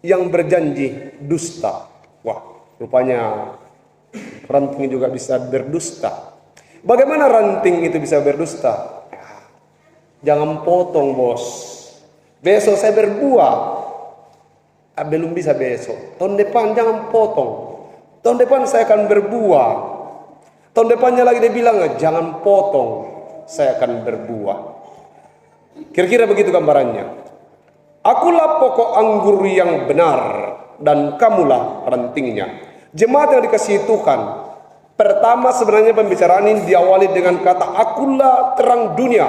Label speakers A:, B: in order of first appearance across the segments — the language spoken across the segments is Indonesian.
A: yang berjanji dusta. Wah, rupanya ranting juga bisa berdusta. Bagaimana ranting itu bisa berdusta? Jangan potong, bos. Besok saya berbuah. Belum bisa besok. Tahun depan jangan potong. Tahun depan saya akan berbuah. Tahun depannya lagi dia bilang, jangan potong, saya akan berbuah. Kira-kira begitu gambarannya. Akulah pokok anggur yang benar, dan kamulah rantingnya. Jemaat yang dikasihi Tuhan, pertama sebenarnya pembicaraan ini diawali dengan kata, akulah terang dunia,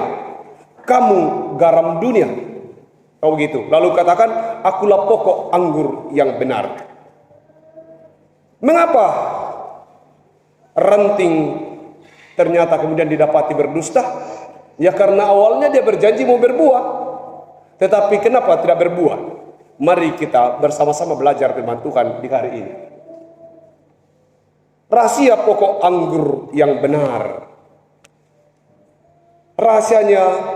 A: kamu garam dunia. Oh begitu. Lalu katakan, akulah pokok anggur yang benar. Mengapa ranting ternyata kemudian didapati berdusta? Ya karena awalnya dia berjanji mau berbuah, tetapi kenapa tidak berbuah? Mari kita bersama-sama belajar firman Tuhan di hari ini. Rahasia pokok anggur yang benar. Rahasianya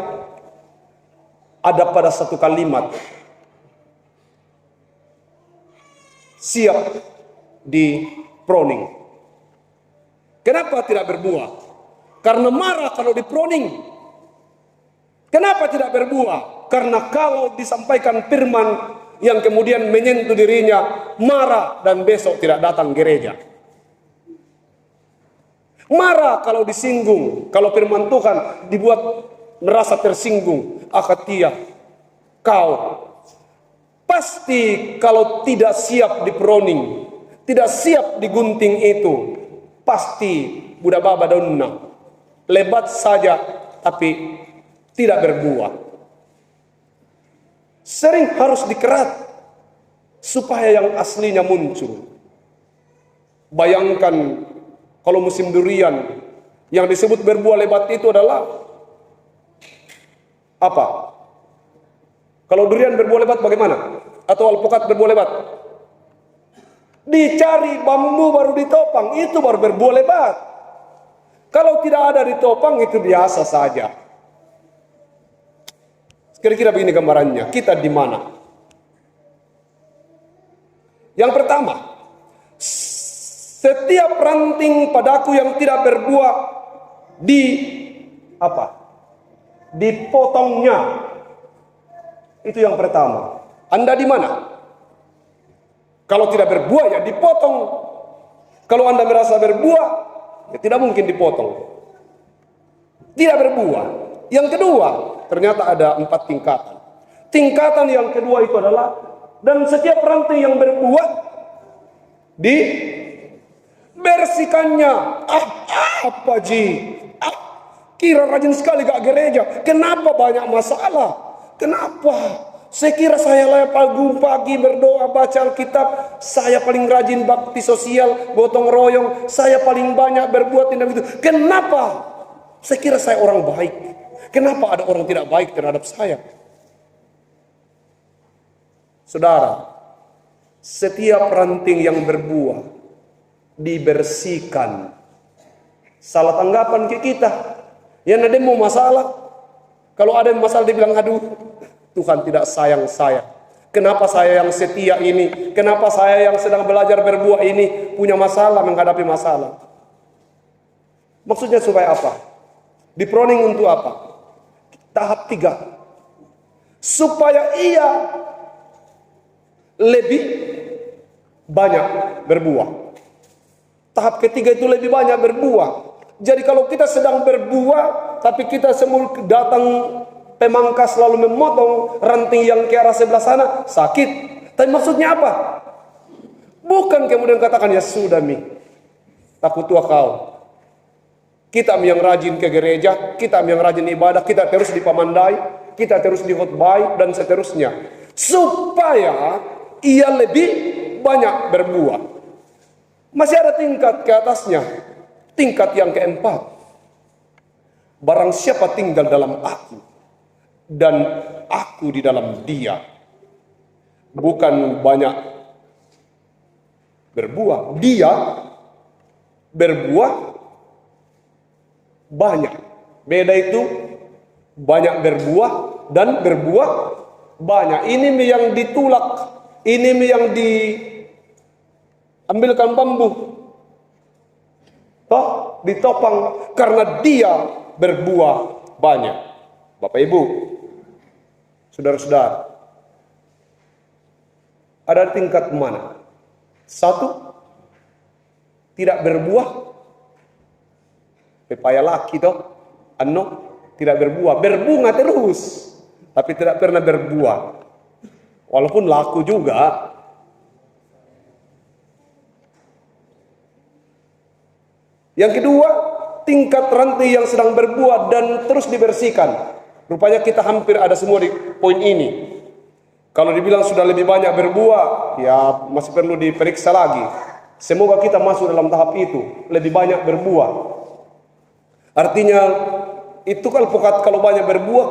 A: ada pada satu kalimat. Siap di pruning. Kenapa tidak berbuah? Karena marah kalau di pruning. Kenapa tidak berbuah? Karena kalau disampaikan firman yang kemudian menyentuh dirinya, marah dan besok tidak datang gereja. Marah kalau disinggung, kalau firman Tuhan dibuat merasa tersinggung. Akatia, kau pasti kalau tidak siap di pruning, tidak siap digunting itu, pasti budak baba daunna, lebat saja tapi tidak berbuah. Sering harus dikerat supaya yang aslinya muncul. Bayangkan kalau musim durian, yang disebut berbuah lebat itu adalah apa? Kalau durian berbuah lebat bagaimana? Atau alpukat berbuah lebat? Dicari bambu baru ditopang, itu baru berbuah lebat. Kalau tidak ada ditopang itu biasa saja. Kira-kira begini gambarannya. Kita di mana? Yang pertama, setiap ranting padaku yang tidak berbuah di apa? Dipotongnya. Itu yang pertama. Anda di mana? Kalau tidak berbuah ya dipotong. Kalau Anda merasa berbuah, ya tidak mungkin dipotong. Tidak berbuah. Yang kedua, ternyata ada 4 tingkatan. Tingkatan yang kedua itu adalah, dan setiap ranting yang berbuah dibersihkannya. Apa ji? Kira rajin sekali gak gereja. Kenapa banyak masalah? Kenapa? Saya kira saya pagi berdoa, baca Alkitab. Saya paling rajin bakti sosial, gotong royong. Saya paling banyak berbuat ini begitu. Kenapa? Saya kira saya orang baik. Kenapa ada orang tidak baik terhadap saya? Saudara, setiap ranting yang berbuah dibersihkan. Salah tanggapan ke kita. Ya ada mau masalah. Kalau ada masalah dia bilang, aduh Tuhan tidak sayang saya. Kenapa saya yang setia ini? Kenapa saya yang sedang belajar berbuah ini punya masalah, menghadapi masalah? Maksudnya supaya apa? Di pruning untuk apa? Tahap 3. Supaya ia lebih banyak berbuah. Tahap ketiga itu lebih banyak berbuah. Jadi kalau kita sedang berbuah, tapi kita semua datang pemangkas lalu memotong ranting yang ke arah sebelah sana, sakit. Tapi maksudnya apa? Bukan kemudian katakan, ya sudah mi, takut tua kau. Kita yang rajin ke gereja, kita yang rajin ibadah, kita terus dipamandai, kita terus dikhotbai, dan seterusnya. Supaya ia lebih banyak berbuah. Masih ada tingkat ke atasnya. Tingkat yang keempat. Barang siapa tinggal dalam aku, dan aku di dalam dia, bukan banyak berbuah, dia berbuah banyak. Beda itu banyak berbuah dan berbuah banyak. Ini yang ditulak, ini yang diambilkan bambu, toh ditopang karena dia berbuah banyak. Bapak Ibu, saudara-saudara, ada tingkat mana? Satu, tidak berbuah. Pepaya laki toh, tidak berbuah, berbunga terus, tapi tidak pernah berbuah. Walaupun laku juga. Yang kedua, tingkat rantai yang sedang berbuah dan terus dibersihkan. Rupanya kita hampir ada semua di poin ini. Kalau dibilang sudah lebih banyak berbuah, ya masih perlu diperiksa lagi. Semoga kita masuk dalam tahap itu, lebih banyak berbuah. Artinya itu alpukat kalau banyak berbuah,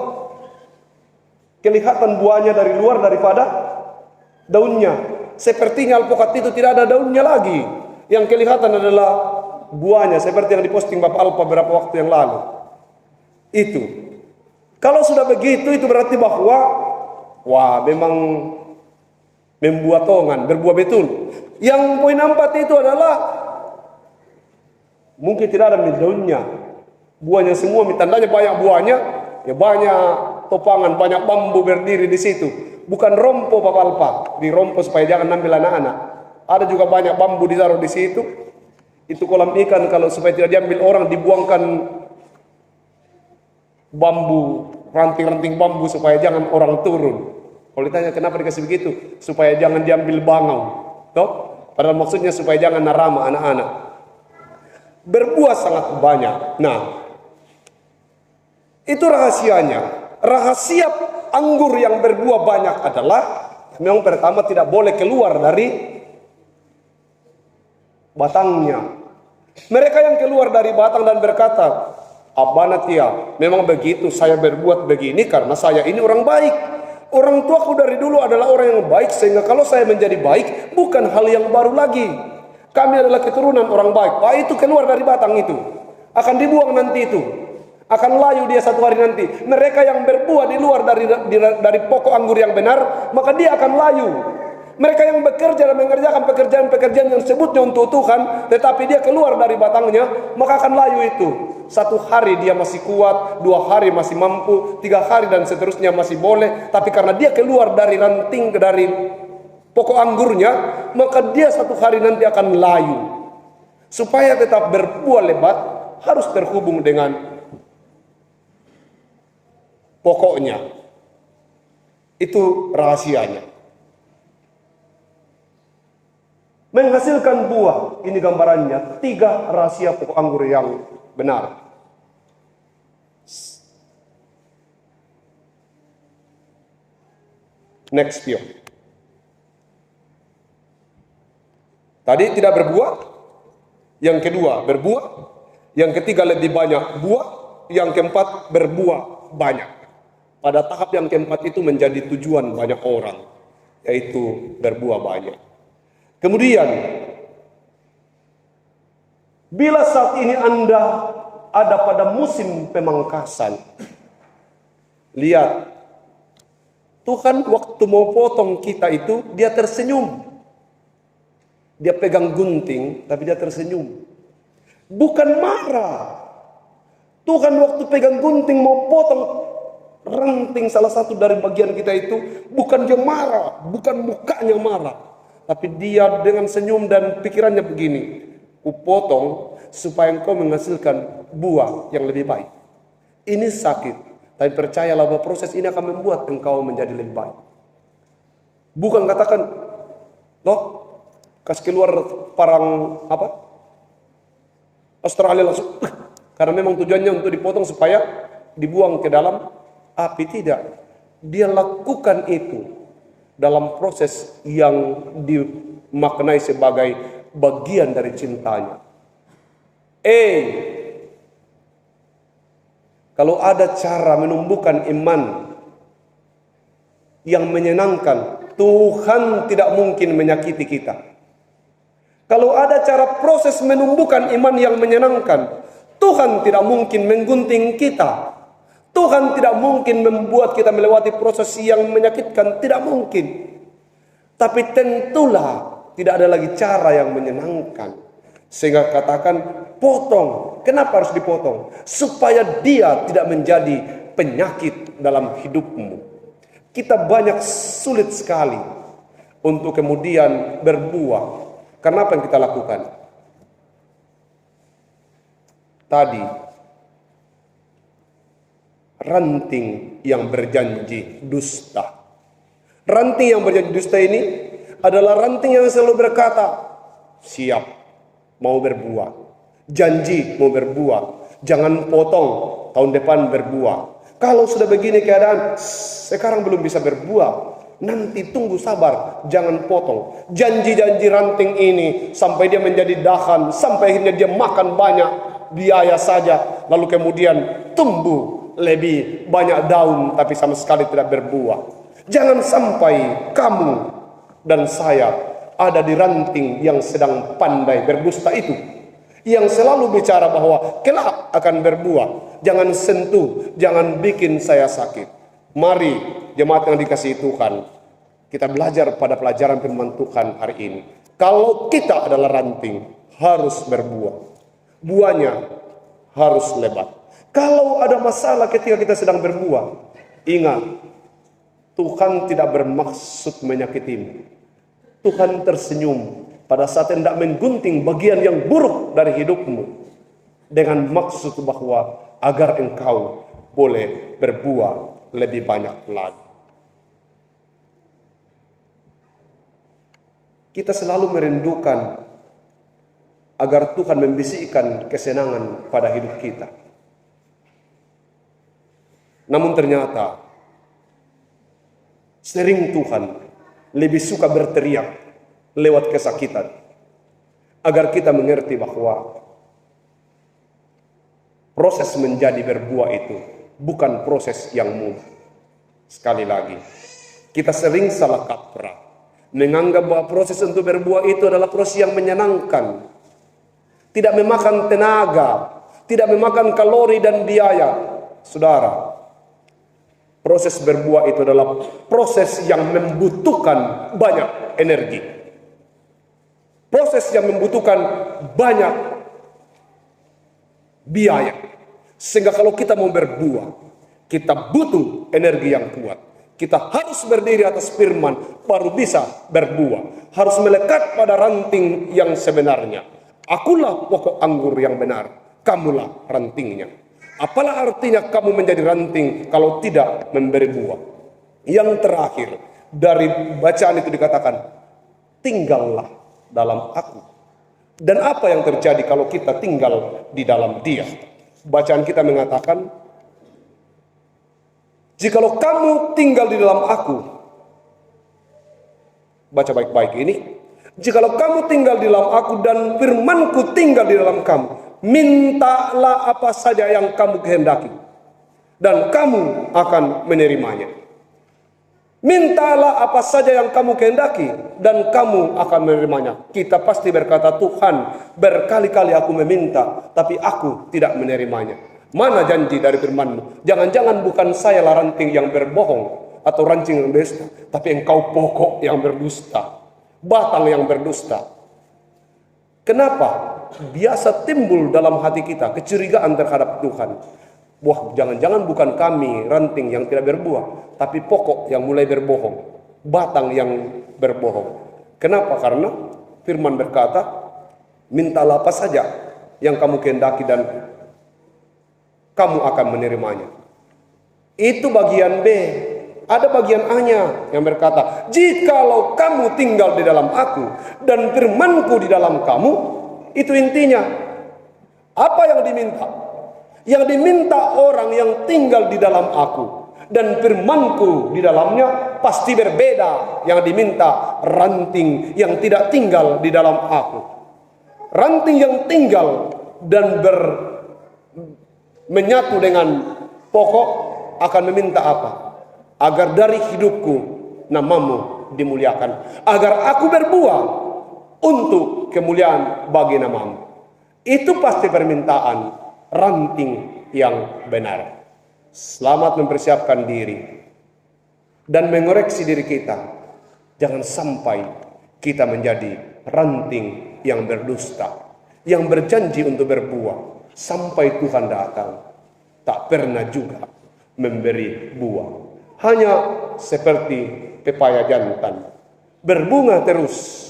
A: kelihatan buahnya dari luar daripada daunnya. Sepertinya alpukat itu tidak ada daunnya lagi. Yang kelihatan adalah buahnya, seperti yang diposting Bapak Alpa beberapa waktu yang lalu. Itu. Kalau sudah begitu, itu berarti bahwa wah, memang membuat tongan, berbuah betul. Yang poin 4 itu adalah mungkin tidak ada daunnya. Buahnya semua, tandanya banyak buahnya, ya banyak topangan, banyak bambu berdiri di situ. Bukan rompo Bapak Alpa, di rompo supaya jangan ambil anak-anak. Ada juga banyak bambu ditaruh di situ. Itu kolam ikan, kalau supaya tidak diambil orang, dibuangkan bambu, ranting-ranting bambu supaya jangan orang turun. Kalau ditanya kenapa dikasih begitu, supaya jangan diambil bangau, toh? Padahal maksudnya supaya jangan narama anak-anak. Berbuah sangat banyak. Nah, itu rahasianya. Rahasia anggur yang berbuah banyak adalah memang pertama tidak boleh keluar dari batangnya. Mereka yang keluar dari batang dan berkata, Abanatia, memang begitu saya berbuat begini karena saya ini orang baik. Orang tuaku dari dulu adalah orang yang baik, sehingga kalau saya menjadi baik bukan hal yang baru lagi. Kami adalah keturunan orang baik. Wah, itu keluar dari batang itu, akan dibuang nanti itu, akan layu dia satu hari nanti. Mereka yang berbuah di luar dari pokok anggur yang benar, maka dia akan layu. Mereka yang bekerja dan mengerjakan pekerjaan-pekerjaan yang sebutnya untuk Tuhan, tetapi dia keluar dari batangnya, maka akan layu itu. Satu hari dia masih kuat, 2 hari masih mampu, 3 hari dan seterusnya masih boleh. Tapi karena dia keluar dari ranting, dari pokok anggurnya, maka dia satu hari nanti akan layu. Supaya tetap berbuah lebat, harus terhubung dengan pokoknya. Itu rahasianya. Menghasilkan buah, ini gambarannya, 3 rahasia pokok anggur yang benar. Next view. Tadi tidak berbuah, yang kedua berbuah, yang ketiga lebih banyak buah, yang keempat berbuah banyak. Pada tahap yang keempat itu menjadi tujuan banyak orang, yaitu berbuah banyak. Kemudian, bila saat ini Anda ada pada musim pemangkasan, lihat, Tuhan waktu mau potong kita itu, dia tersenyum. Dia pegang gunting, tapi dia tersenyum. Bukan marah. Tuhan waktu pegang gunting mau potong ranting salah satu dari bagian kita itu, bukan dia marah, bukan mukanya marah. Tapi dia dengan senyum dan pikirannya begini, kupotong supaya engkau menghasilkan buah yang lebih baik. Ini sakit, tapi percayalah bahwa proses ini akan membuat engkau menjadi lebih baik. Bukan katakan, loh, kasih keluar parang apa? Australia langsung, karena memang tujuannya untuk dipotong supaya dibuang ke dalam api. Tidak, dia lakukan itu dalam proses yang dimaknai sebagai bagian dari cintanya. Kalau ada cara menumbuhkan iman yang menyenangkan, Tuhan tidak mungkin menyakiti kita. Kalau ada cara proses menumbuhkan iman yang menyenangkan, Tuhan tidak mungkin menggunting kita. Tuhan tidak mungkin membuat kita melewati proses yang menyakitkan, tidak mungkin. Tapi tentulah tidak ada lagi cara yang menyenangkan. Sehingga katakan potong. Kenapa harus dipotong? Supaya dia tidak menjadi penyakit dalam hidupmu. Kita banyak sulit sekali untuk kemudian berbuah. Karena apa yang kita lakukan? Tadi, ranting yang berjanji dusta. Ranting yang berjanji dusta ini adalah ranting yang selalu berkata, siap, mau berbuah. Janji mau berbuah. Jangan potong, tahun depan berbuah. Kalau sudah begini keadaan, sekarang belum bisa berbuah. Nanti tunggu sabar, jangan potong. Janji-janji ranting ini sampai dia menjadi dahan, sampai akhirnya dia makan banyak biaya saja. Lalu kemudian tumbuh lebih banyak daun tapi sama sekali tidak berbuah. Jangan sampai kamu dan saya ada di ranting yang sedang pandai berdusta itu, yang selalu bicara bahwa kelak akan berbuah. Jangan sentuh, jangan bikin saya sakit. Mari jemaat yang dikasihi Tuhan, kita belajar pada pelajaran firman Tuhan hari ini. Kalau kita adalah ranting, harus berbuah. Buahnya harus lebat. Kalau ada masalah ketika kita sedang berbuah, ingat, Tuhan tidak bermaksud menyakitimu. Tuhan tersenyum pada saat hendak menggunting bagian yang buruk dari hidupmu, dengan maksud bahwa agar engkau boleh berbuah lebih banyak lagi. Kita selalu merindukan agar Tuhan membisikkan kesenangan pada hidup kita. Namun ternyata sering Tuhan lebih suka berteriak lewat kesakitan, agar kita mengerti bahwa proses menjadi berbuah itu bukan proses yang mudah. Sekali lagi, kita sering salah kaprah, menganggap bahwa proses untuk berbuah itu adalah proses yang menyenangkan, tidak memakan tenaga, tidak memakan kalori dan biaya. Saudara, proses berbuah itu adalah proses yang membutuhkan banyak energi. Proses yang membutuhkan banyak biaya. Sehingga kalau kita mau berbuah, kita butuh energi yang kuat. Kita harus berdiri atas firman baru bisa berbuah. Harus melekat pada ranting yang sebenarnya. Akulah pokok anggur yang benar, kamulah rantingnya. Apalah artinya kamu menjadi ranting kalau tidak memberi buah? Yang terakhir dari bacaan itu dikatakan, tinggallah dalam aku. Dan apa yang terjadi kalau kita tinggal di dalam dia? Bacaan kita mengatakan, jikalau kamu tinggal di dalam aku, baca baik-baik ini, jikalau kamu tinggal di dalam aku dan firmanku tinggal di dalam kamu, mintalah apa saja yang kamu kehendaki, dan kamu akan menerimanya. Mintalah apa saja yang kamu kehendaki, dan kamu akan menerimanya. Kita pasti berkata, Tuhan, berkali-kali aku meminta, tapi aku tidak menerimanya. Mana janji dari firman-Mu? Jangan-jangan bukan saya lah ranting yang berbohong, atau ranting yang berdusta, tapi engkau pokok yang berdusta, batang yang berdusta. Kenapa? Biasa timbul dalam hati kita kecurigaan terhadap Tuhan. Wah, jangan-jangan bukan kami ranting yang tidak berbuah, tapi pokok yang mulai berbohong, batang yang berbohong. Kenapa? Karena firman berkata, mintalah apa saja yang kamu kehendaki dan kamu akan menerimanya. Itu bagian B. Ada bagian A-nya yang berkata, jikalau kamu tinggal di dalam aku dan firmanku di dalam kamu, itu intinya. Apa yang diminta? Yang diminta orang yang tinggal di dalam aku dan firmanku di dalamnya pasti berbeda. Yang diminta ranting yang tidak tinggal di dalam aku. Ranting yang tinggal dan menyatu dengan pokok akan meminta apa? Agar dari hidupku namamu dimuliakan. Agar aku berbuah untuk kemuliaan bagi namamu. Itu pasti permintaan ranting yang benar. Selamat mempersiapkan diri dan mengoreksi diri kita. Jangan sampai kita menjadi ranting yang berdusta, yang berjanji untuk berbuah sampai Tuhan datang, tak pernah juga memberi buah. Hanya seperti pepaya jantan, berbunga terus,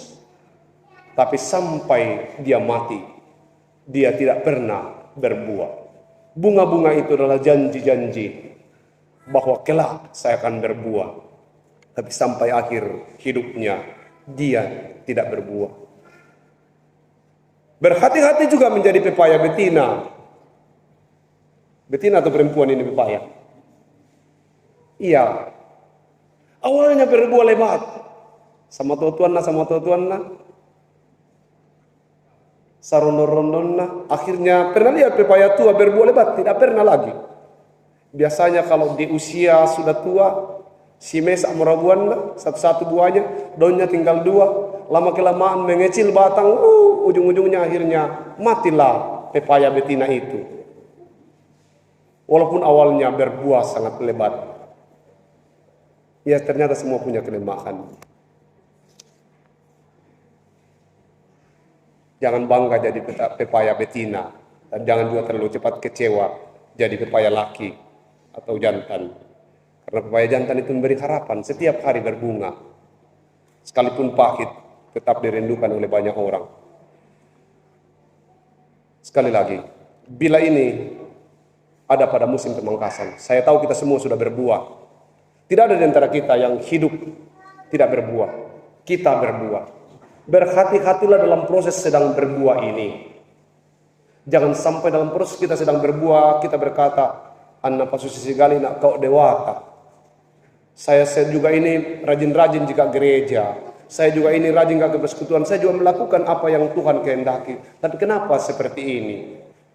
A: tapi sampai dia mati, dia tidak pernah berbuah. Bunga-bunga itu adalah janji-janji bahwa kelak saya akan berbuah, tapi sampai akhir hidupnya dia tidak berbuah. Berhati-hati juga menjadi pepaya betina. Betina atau perempuan ini pepaya? Iya. Awalnya berbuah lebat. Sama tuan-tuanna. Sarondon-rondonna. Akhirnya pernah lihat pepaya tua berbuah lebat? Tidak pernah lagi. Biasanya kalau di usia sudah tua, si mesak merabuanna, satu-satu buahnya, daunnya tinggal 2. Lama-kelamaan mengecil batang, ujung-ujungnya akhirnya matilah pepaya betina itu. Walaupun awalnya berbuah sangat lebat. Ya ternyata semua punya kelemahan. Jangan bangga jadi pepaya betina. Dan jangan juga terlalu cepat kecewa jadi pepaya laki atau jantan. Karena pepaya jantan itu memberi harapan setiap hari berbunga. Sekalipun pahit, tetap dirindukan oleh banyak orang. Sekali lagi, bila ini ada pada musim pemangkasan, saya tahu kita semua sudah berbuah. Tidak ada di antara kita yang hidup tidak berbuah. Kita berbuah. Berhati-hatilah dalam proses sedang berbuah ini. Jangan sampai dalam proses kita sedang berbuah, kita berkata, Anna pasusi gali nak kau dewata. Saya juga ini rajin-rajin jika gereja. Saya juga ini rajin ke persekutuan. Saya juga melakukan apa yang Tuhan kehendaki. Tapi kenapa seperti ini?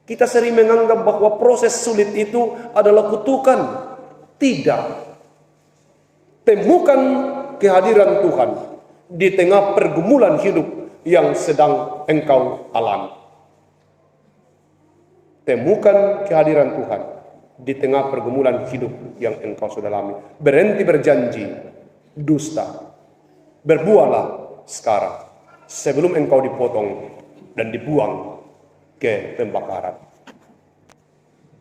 A: Kita sering menganggap bahwa proses sulit itu adalah kutukan. Tidak. Temukan kehadiran Tuhan di tengah pergumulan hidup yang sedang engkau alami. Temukan kehadiran Tuhan di tengah pergumulan hidup yang engkau sudah alami. Berhenti berjanji dusta. Berbuahlah sekarang sebelum engkau dipotong dan dibuang ke pembakaran.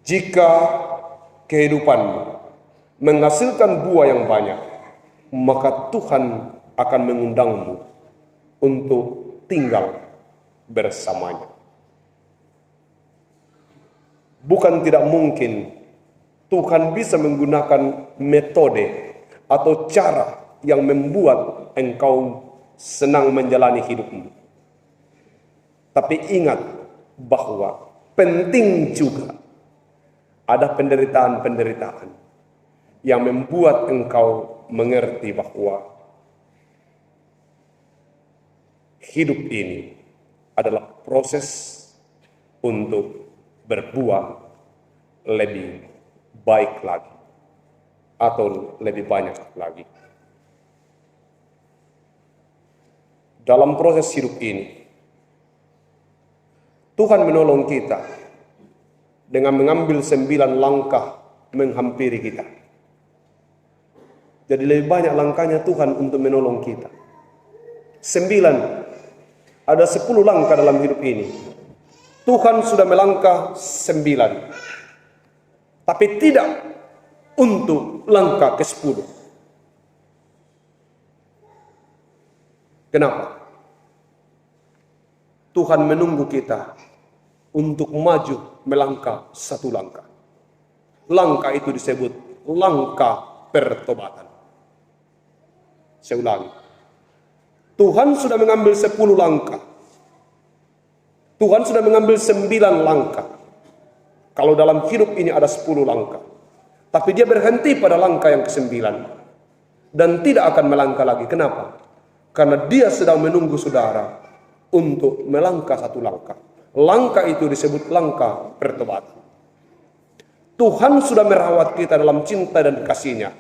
A: Jika kehidupanmu menghasilkan buah yang banyak, maka Tuhan akan mengundangmu untuk tinggal bersamanya. Bukan tidak mungkin Tuhan bisa menggunakan metode atau cara yang membuat engkau senang menjalani hidupmu. Tapi ingat bahwa penting juga ada penderitaan-penderitaan yang membuat engkau mengerti bahwa hidup ini adalah proses untuk berbuah lebih baik lagi atau lebih banyak lagi. Dalam proses hidup ini, Tuhan menolong kita dengan mengambil 9 langkah menghampiri kita. Jadi lebih banyak langkahnya Tuhan untuk menolong kita. 9. Ada 10 langkah dalam hidup ini. Tuhan sudah melangkah 9. Tapi tidak untuk langkah ke-10. Kenapa? Tuhan menunggu kita untuk maju melangkah 1 langkah. Langkah itu disebut langkah pertobatan. Saya ulangi. Tuhan sudah mengambil 10 langkah. Tuhan sudah mengambil 9 langkah. Kalau dalam hidup ini ada 10 langkah. Tapi dia berhenti pada langkah yang ke-9. Dan tidak akan melangkah lagi. Kenapa? Karena dia sedang menunggu saudara untuk melangkah 1 langkah. Langkah itu disebut langkah pertobatan. Tuhan sudah merawat kita dalam cinta dan kasih-Nya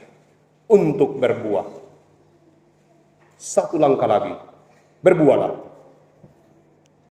A: untuk berbuah. 1 langkah lagi, berbuahlah.